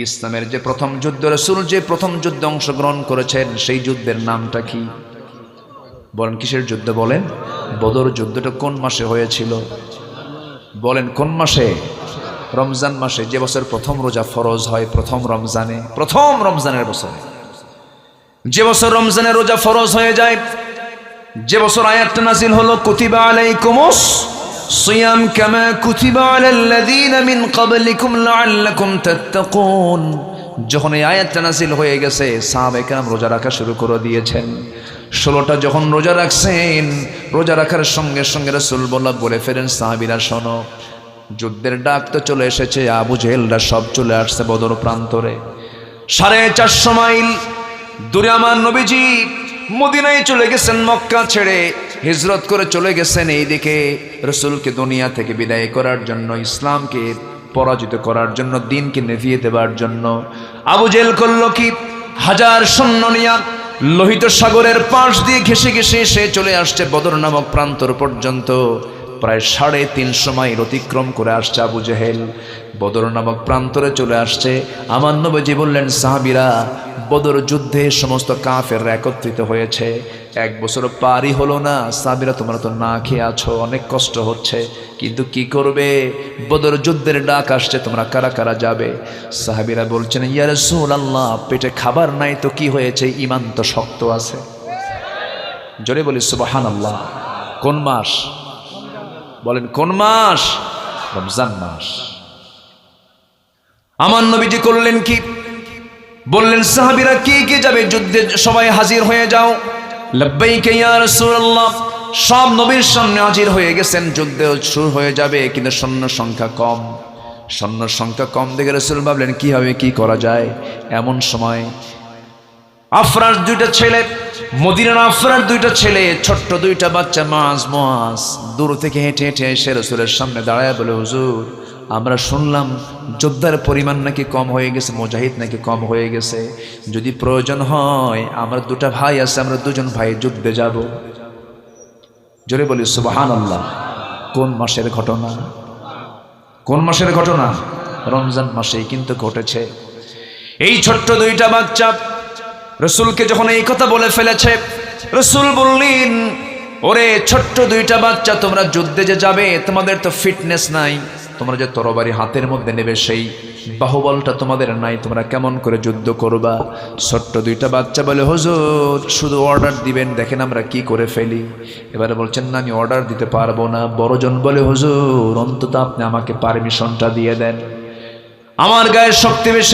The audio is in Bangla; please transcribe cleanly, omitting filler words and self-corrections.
ইসলামের যে প্রথম যুদ্ধ, রাসূল যে প্রথম যুদ্ধে অংশগ্রহণ করেছেন সেই যুদ্ধের নামটা কি? বলেন কিসের যুদ্ধ? বলেন। বদর যুদ্ধটা কোন মাসে হয়েছিল? বলেন কোন মাসে? রমজান মাসে। যে বছর প্রথম রোজা ফরজ হয়, প্রথম রমজানে, প্রথম রমজানের বছরে, যে বছর রমজানের রোজা ফরজ হয়ে যায়, যে বছর আয়াতটা নাযিল হলো কুতিবা আলাইকুমুস সিয়াম কামা কুতিবা আলাল্লাযীনা মিন ক্বাবলিকুম লাআল্লাকুম তাত্তাকুন। যখন এই আয়াতটা নাযিল হয়ে গেছে, সাহাবায়ে কেরাম রোজা রাখা শুরু করে দিয়েছেন। 16টা যখন রোজা রাখছেন, রোজা রাখার সঙ্গে সঙ্গে রাসূল বলে ফেলেন, সাহাবীরা শোনো, যুদ্ধের ডাক তো চলে এসেছে। আবু জেহেলরা সব চলে আসছে বদর প্রান্তরে। 450 মাইল দূরে আমার নবীজি মদিনায় চলে গেছেন, মক্কা ছেড়ে হিজরত করে চলে গেছেন এইদিকে রাসূলকে দুনিয়া থেকে বিদায় করার জন্য, ইসলামকে পরাজিত করার জন্য, দ্বীনকে নিভিয়ে দেবার জন্য। আবু জেহেল করলো কি, 1000 সৈন্য নিয়ে লোহিত সাগরের পাশ দিয়ে ঘেঁষে ঘেঁষে সে চলে আসছে বদর নামক প্রান্তর পর্যন্ত। প্রায় 350 মাইল অতিক্রম করে আসছে আবু জেহেল, বদর নামক প্রান্তরে চলে আসছে। আমার নবীজি বললেন, সাহাবীরা, বদর যুদ্ধে সমস্ত কাফেররা একত্রিত হয়েছে, 1 বছর পারই হলো না, সাহাবীরা তোমরা তো না খেয়ে আছো, অনেক কষ্ট হচ্ছে, কিন্তু কি করবে, বদর যুদ্ধের ডাক আসছে, তোমরা কারা কারা যাবে? সাহাবীরা বলছেন, ইয়া রাসূলুল্লাহ, পেটে খাবার নাই তো কি হয়েছে, ঈমান তো শক্ত আছে। জোরে বলি সুবহানাল্লাহ। কোন মাস? বলেন কোন মাস? রমজান মাস। আমার নবীজি করলেন কি, বললেন, সাহাবীরা কে কে যাবে যুদ্ধে? সবাই হাজির হয়ে যাও। লাব্বাইকা ইয়া রাসূলুল্লাহ। সব নবীর সামনে হাজির হয়ে গেছেন, যুদ্ধ শুরু হয়ে যাবে, কিন্তু সৈন্য সংখ্যা কম। সৈন্য সংখ্যা কম দেখে রাসূল ভাবলেন, কি হবে, কি করা যায়? এমন সময় আফরার 2টা ছেলে, মদিনার আফরার 2টা ছেলে, ছোট্ট 2টা বাচ্চা, মুআজ দূর থেকে হেঁটে হেঁটে এসে রাসূলের সামনে দাঁড়ায় বলে, হুজুর, আমরা শুনলাম যোদ্ধার পরিমাণ নাকি কম হয়ে গেছে, মুজাহিদ নাকি কম হয়ে গেছে, যদি প্রয়োজন হয় আমার 2টা ভাই আছে, আমরা 2জন ভাই যুদ্ধে যাব। জোরে বলি সুবহানাল্লাহ। কোন মাসের ঘটনা? কোন মাসের ঘটনা? রমজান মাসেই কিন্তু ঘটেছে। এই ছোট্ট 2টা বাচ্চা রাসূলকে যখন এই কথা বলে ফেলেছে, রাসূল বললেন, ওরে ছোট্ট 2টা বাচ্চা, তোমরা যুদ্ধে যে যাবে, তোমাদের তো ফিটনেস নাই, তোমরা যে তরবারি হাতের মধ্যে নেবে সেই বাহুবলটা তোমাদের নাই, তোমরা কেমন করে যুদ্ধ করবা? ছোট্ট 2টা বাচ্চা বলে, হুজুর, শুধু অর্ডার দিবেন, দেখেন আমরা কি করে ফেলি। এবারে বলছেন, না, আমি অর্ডার দিতে পারবো না। বড়জন বলে, হুজুর, অন্তত আপনি আমাকে পারমিশনটা দিয়ে দেন, আমার গায়ের শক্তি বেশি,